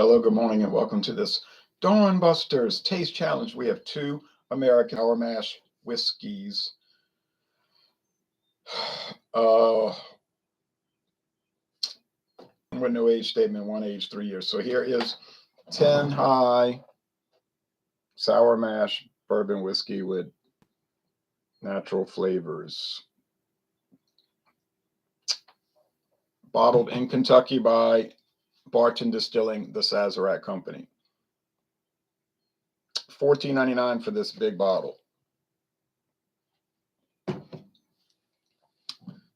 Hello, good morning, and welcome to this Dawn Busters Taste Challenge. We have two American Sour Mash whiskeys. With no age statement, one age, 3 years. So here is 10 High Sour Mash Bourbon Whiskey with natural flavors. Bottled in Kentucky by Barton Distilling, the Sazerac Company. $14.99 for this big bottle.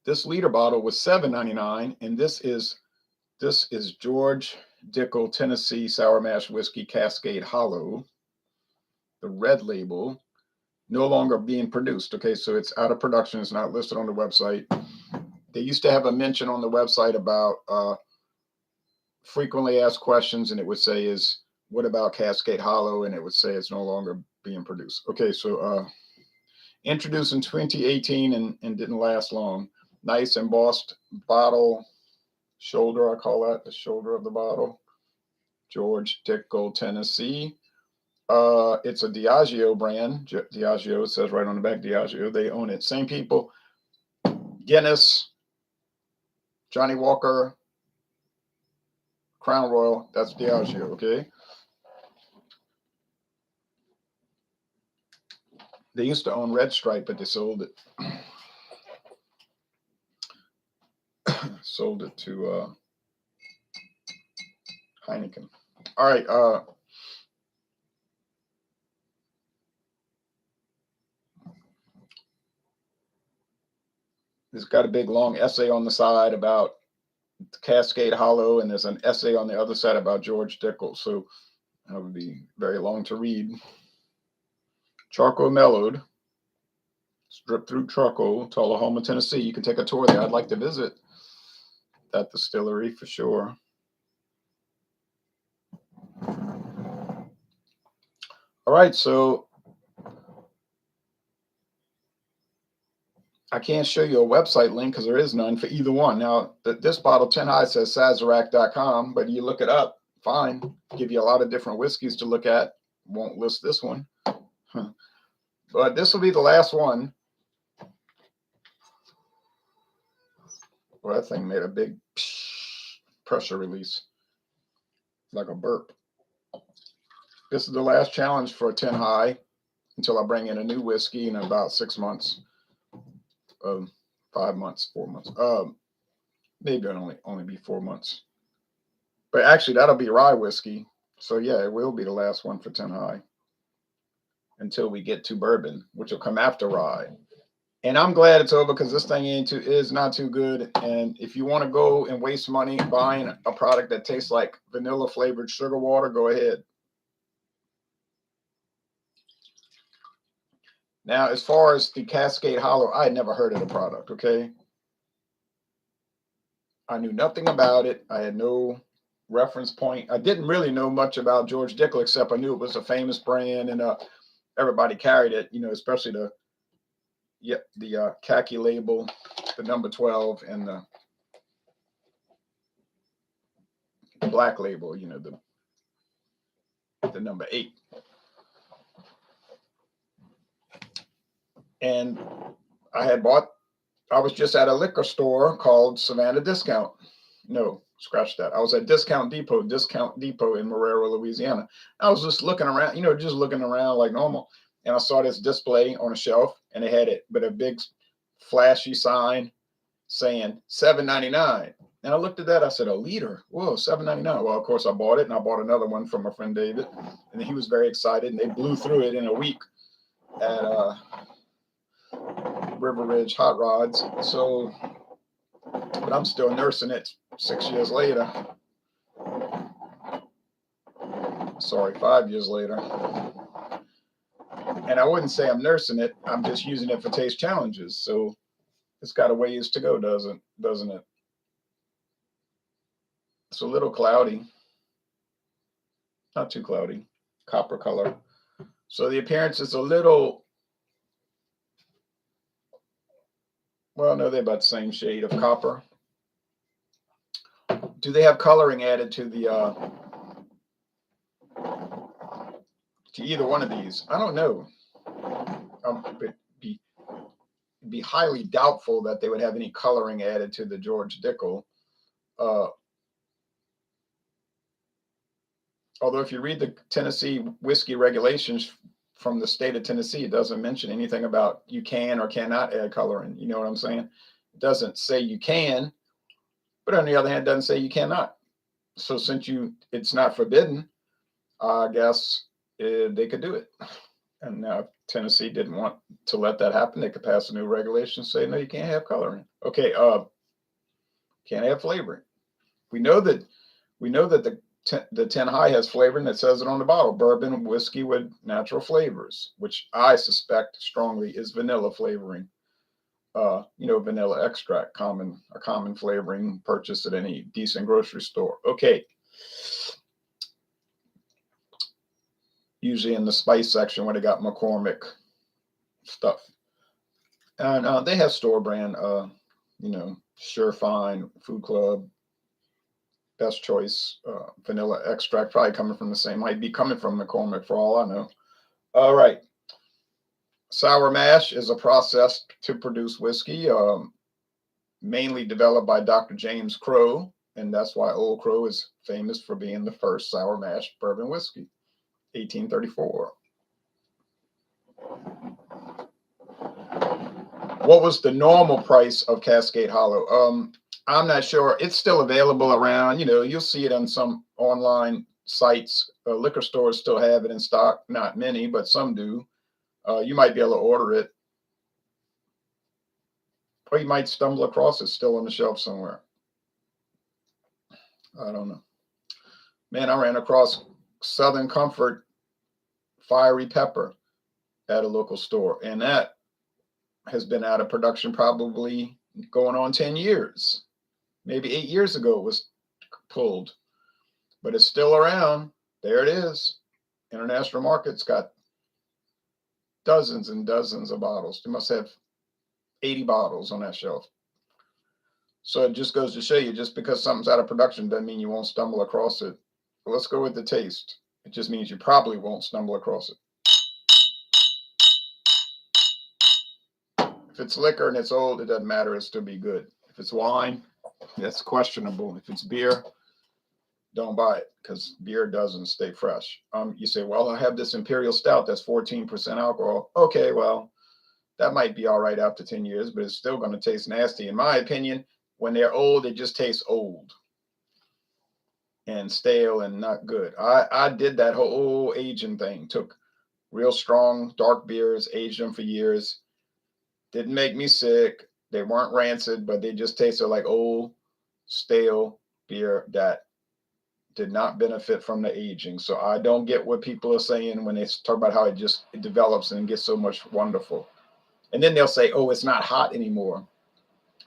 This liter bottle was $7.99, and this is George Dickel Tennessee Sour Mash Whiskey Cascade Hollow, the red label, no longer being produced. Okay, so it's out of production. It's not listed on the website. They used to have a mention on the website about frequently asked questions, and it would say, what about Cascade Hollow? And it would say it's no longer being produced. Okay, so introduced in 2018 and didn't last long. Nice embossed bottle shoulder, I call that the shoulder of the bottle. George Dickel, Tennessee. It's a Diageo brand. Diageo, it says right on the back, Diageo. They own it. Same people. Guinness, Johnny Walker, Crown Royal. That's Diageo, okay? They used to own Red Stripe, but they sold it. Sold it to Heineken. All right. It's got a big long essay on the side about Cascade Hollow, and there's an essay on the other side about George Dickel. So that would be very long to read. Charcoal mellowed. It's dripped through charcoal, Tullahoma, Tennessee. You can take a tour there. I'd like to visit that distillery for sure. All right, so I can't show you a website link because there is none for either one. Now, this bottle 10 High says Sazerac.com, but you look it up, fine. Give you a lot of different whiskeys to look at. Won't list this one. But this will be the last one. Well, that thing made a big pressure release, like a burp. This is the last challenge for 10 High until I bring in a new whiskey in about 6 months. 5 months, 4 months. Maybe it'll only be 4 months. But actually, that'll be rye whiskey. So yeah, it will be the last one for 10 High until we get to bourbon, which will come after rye. And I'm glad it's over because this thing is not too good. And if you want to go and waste money buying a product that tastes like vanilla flavored sugar water, go ahead. Now, as far as the Cascade Hollow, I had never heard of the product, okay? I knew nothing about it. I had no reference point. I didn't really know much about George Dickel, except I knew it was a famous brand and everybody carried it, you know, especially the khaki label, the number 12, and the black label, you know, the number 8. And I was just at a liquor store called Savannah Discount. No, scratch that. I was at Discount Depot in Marrero, Louisiana. I was just looking around, you know, just looking around like normal. And I saw this display on a shelf, and they had it with a big flashy sign saying $7.99. And I looked at that. I said, a liter? Whoa, $7.99. Well, of course, I bought it, and I bought another one from my friend David. And he was very excited, and they blew through it in a week at River Ridge Hot Rods. So, but I'm still nursing it 6 years later. Sorry, 5 years later. And I wouldn't say I'm nursing it. I'm just using it for taste challenges. So it's got a ways to go, doesn't it? It's a little cloudy. Not too cloudy. Copper color. So the appearance is a little, well, no, they're about the same shade of copper. Do they have coloring added to the to either one of these. I don't know. It'd be highly doubtful that they would have any coloring added to the George Dickel. Although if you read the Tennessee whiskey regulations from the state of Tennessee, it doesn't mention anything about you can or cannot add coloring. You know what I'm saying? It doesn't say you can, but on the other hand, it doesn't say you cannot. So since it's not forbidden, I guess they could do it. And now if Tennessee didn't want to let that happen, they could pass a new regulation and say, no, you can't have coloring. Okay, can't have flavoring. We know that the 10 high has flavoring that says it on the bottle. Bourbon whiskey with natural flavors, which I suspect strongly is vanilla flavoring. Vanilla extract, a common flavoring purchased at any decent grocery store. Okay. Usually in the spice section where they got McCormick stuff. And they have store brand, Sure Fine, Food Club, Best Choice, vanilla extract, probably coming from the same, might be coming from McCormick for all I know. All right. Sour mash is a process to produce whiskey, mainly developed by Dr. James Crowe, and that's why Old Crow is famous for being the first sour mash bourbon whiskey, 1834. What was the normal price of Cascade Hollow? I'm not sure. It's still available around. You'll see it on some online sites. Liquor stores still have it in stock. Not many, but some do. You might be able to order it. Or you might stumble across it still on the shelf somewhere. I don't know. Man, I ran across Southern Comfort Fiery Pepper at a local store, and that has been out of production probably going on 10 years. Maybe 8 years ago it was pulled, but it's still around. There it is. International market's got dozens and dozens of bottles. They must have 80 bottles on that shelf. So it just goes to show you, just because something's out of production doesn't mean you won't stumble across it. But let's go with the taste. It just means you probably won't stumble across it. If it's liquor and it's old, it doesn't matter. It'll still be good. If it's wine, that's questionable. If it's beer, don't buy it, because beer doesn't stay fresh. You say, well, I have this Imperial Stout that's 14% alcohol. Okay, well, that might be all right after 10 years, but it's still going to taste nasty. In my opinion, when they're old, it just tastes old and stale and not good. I did that whole aging thing. Took real strong, dark beers, aged them for years. Didn't make me sick. They weren't rancid, but they just tasted like old, stale beer that did not benefit from the aging. So I don't get what people are saying when they talk about how it develops and gets so much wonderful. And then they'll say, oh, it's not hot anymore.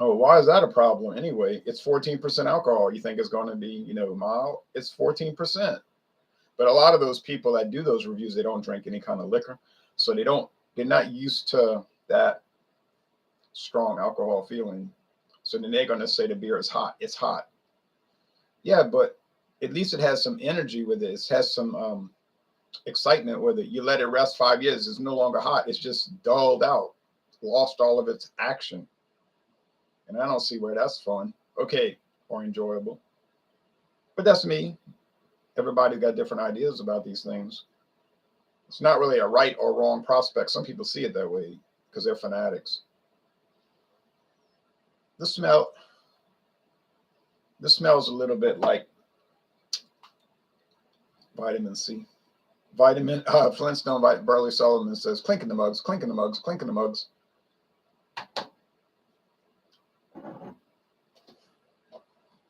Oh, why is that a problem? Anyway, it's 14% alcohol. You think it's going to be, mild? It's 14%. But a lot of those people that do those reviews, they don't drink any kind of liquor. So they're not used to that strong alcohol feeling. So then they're going to say the beer is hot. It's hot. Yeah, but at least it has some energy with it. It has some excitement with it. You let it rest 5 years, it's no longer hot. It's just dulled out, lost all of its action. And I don't see where that's fun. Okay, or enjoyable. But that's me. Everybody's got different ideas about these things. It's not really a right or wrong prospect. Some people see it that way because they're fanatics. This smells a little bit like vitamin C. Flintstone Burley Sullivan says, clink in the mugs, clink in the mugs, clink in the mugs.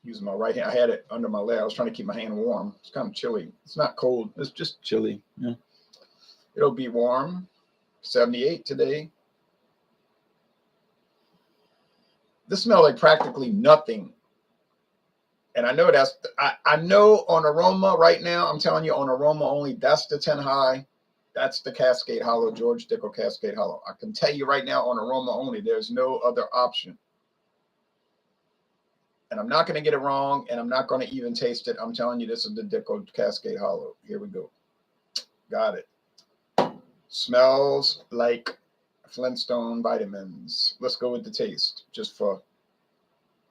Using my right hand. I had it under my leg. I was trying to keep my hand warm. It's kind of chilly. It's not cold. It's just chilly. Yeah. It'll be warm. 78 today. This smells like practically nothing. And I know I know on aroma right now, I'm telling you on aroma only, that's the 10 high. That's the Cascade Hollow, George Dickel Cascade Hollow. I can tell you right now on aroma only, there's no other option. And I'm not going to get it wrong, and I'm not going to even taste it. I'm telling you, this is the Dickel Cascade Hollow. Here we go. Got it. Smells like Flintstone vitamins. Let's go with the taste, just for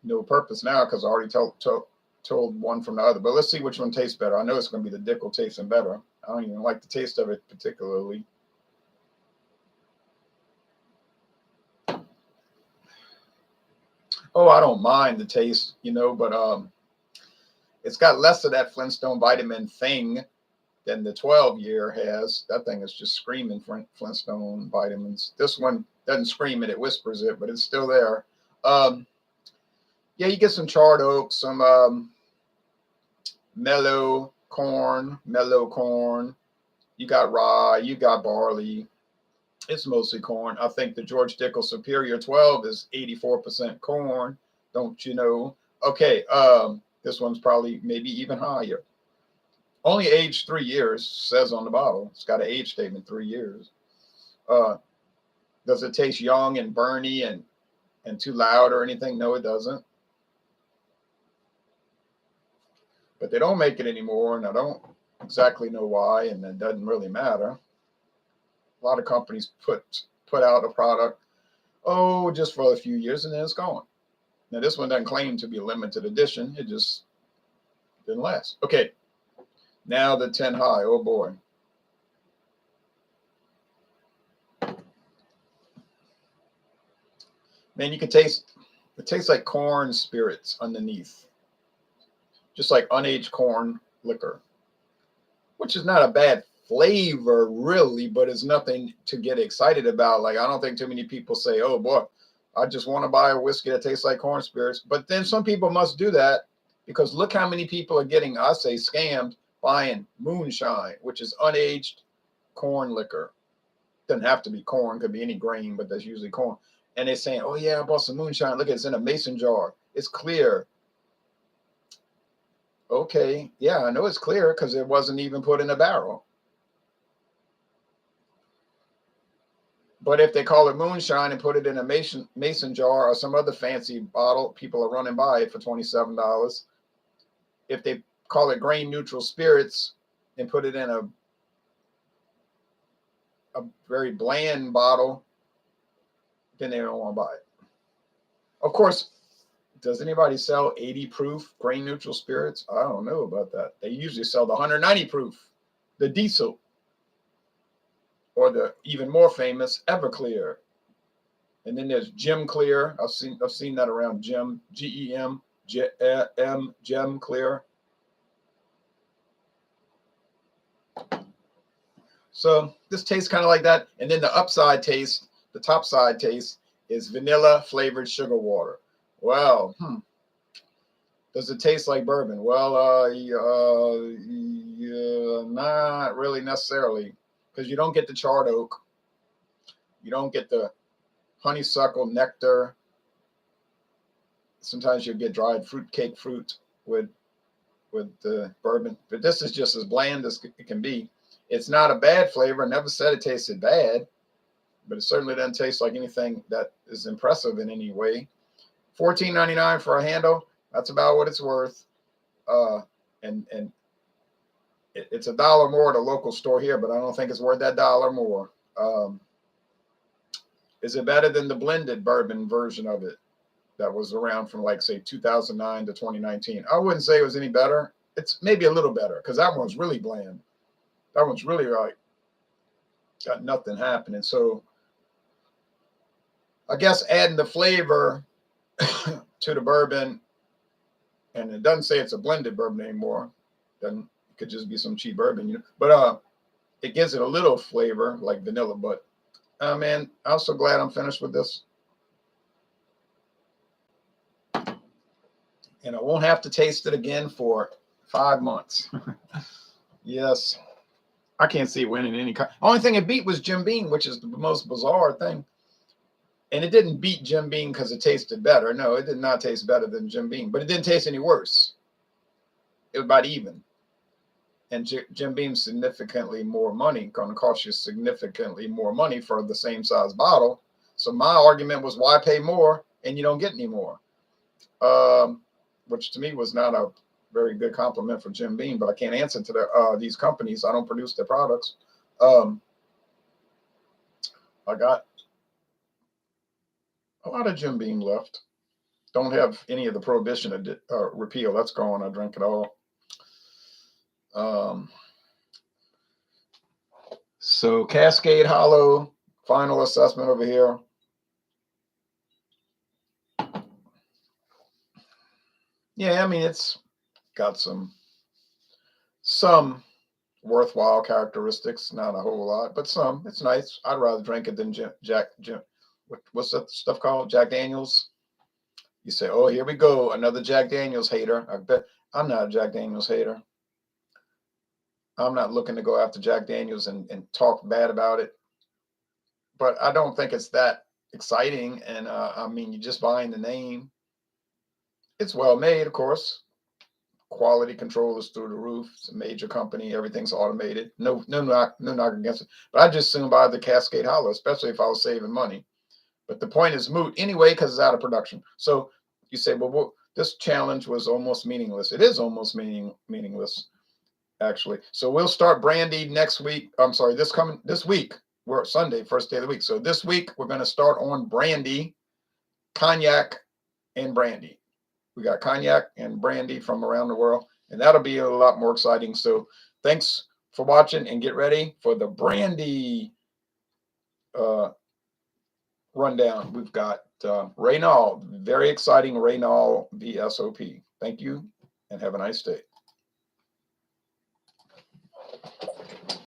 no purpose now, because I already told one from the other. But let's see which one tastes better. I know it's going to be the Dickel tasting better. I don't even like the taste of it particularly. Oh, I don't mind the taste, you know, but it's got less of that Flintstone vitamin thing than the 12-year has. That thing is just screaming Flintstone vitamins. This one doesn't scream it, it whispers it, but it's still there. Yeah, you get some charred oak, some mellow corn. You got rye, you got barley. It's mostly corn. I think the George Dickel Superior 12 is 84% corn. Don't you know? Okay, this one's probably maybe even higher. Only aged 3 years, says on the bottle. It's got an age statement, 3 years. Does it taste young and burny and too loud or anything? No, it doesn't. But they don't make it anymore, and I don't exactly know why, and it doesn't really matter. A lot of companies put out a product, oh, just for a few years, and then it's gone. Now, this one doesn't claim to be a limited edition. It just didn't last. Okay, now the 10 high. Oh, boy. Man, you can taste, it tastes like corn spirits underneath. Just like unaged corn liquor, which is not a bad flavor, really, but it's nothing to get excited about. Like, I don't think too many people say, oh, boy, I just want to buy a whiskey that tastes like corn spirits. But then some people must do that, because look how many people are getting, I say, scammed buying moonshine, which is unaged corn liquor. Doesn't have to be corn, could be any grain, but that's usually corn. And they're saying, oh, yeah, I bought some moonshine. Look, it's in a mason jar. It's clear. Okay, yeah, I know it's clear because it wasn't even put in a barrel. But if they call it moonshine and put it in a mason jar or some other fancy bottle, people are running by it for $27. If they call it grain neutral spirits and put it in a very bland bottle, then they don't want to buy it. Of course, does anybody sell 80 proof grain neutral spirits? I don't know about that. They usually sell the 190 proof, the diesel, or the even more famous Everclear. And then there's Gem Clear. I've seen that around. Gem, Gem, Gem Clear. So this tastes kind of like that. And then the upside taste, the top side taste, is vanilla flavored sugar water. Well, does it taste like bourbon? Well, not really necessarily, because you don't get the charred oak. You don't get the honeysuckle nectar. Sometimes you get dried fruitcake fruit with the bourbon, but this is just as bland as it can be. It's not a bad flavor. I never said it tasted bad, but it certainly doesn't taste like anything that is impressive in any way. $14.99 for a handle. That's about what it's worth. And it's $1 more at a local store here, but I don't think it's worth that $1 more. Is it better than the blended bourbon version of it that was around from, like, say, 2009 to 2019? I wouldn't say it was any better. It's maybe a little better, because that one's really bland. That one's really like got nothing happening. So I guess adding the flavor to the bourbon, and it doesn't say it's a blended bourbon anymore. Then it could just be some cheap bourbon, you know. But it gives it a little flavor like vanilla. But man, I'm so glad I'm finished with this, and I won't have to taste it again for 5 months. Yes. I can't see it winning any kind. Only thing it beat was Jim Beam, which is the most bizarre thing. And it didn't beat Jim Beam because it tasted better. No, it did not taste better than Jim Beam, but it didn't taste any worse. It was about even. And Jim Beam's significantly more money, going to cost you significantly more money for the same size bottle. So my argument was, why pay more and you don't get any more? Which to me was not a very good compliment for Jim Beam, but I can't answer to these companies. I don't produce their products. I got a lot of Jim Beam left. Don't have any of the prohibition repeal. That's gone. I drank it all. So Cascade Hollow, final assessment over here. Yeah, I mean, it's got some worthwhile characteristics, not a whole lot, but some. It's nice. I'd rather drink it than what's that stuff called? Jack Daniels. You say, oh, here we go, another Jack Daniels hater. I bet I'm not a Jack Daniels hater. I'm not looking to go after Jack Daniels and talk bad about it. But I don't think it's that exciting. And I mean, you're just buying the name. It's well made, of course. Quality control is through the roof. It's a major company. Everything's automated. No knock against it. But I just soon buy the Cascade Hollow, especially if I was saving money. But the point is moot anyway because it's out of production. So you say, well, this challenge was almost meaningless. It is almost meaningless, actually. So we'll start brandy next week. I'm sorry, this week. We're Sunday, first day of the week. So this week we're going to start on brandy, cognac, and brandy. We got cognac and brandy from around the world, and that'll be a lot more exciting. So thanks for watching, and get ready for the brandy rundown. We've got Reynal, very exciting Reynal VSOP. Thank you, and have a nice day.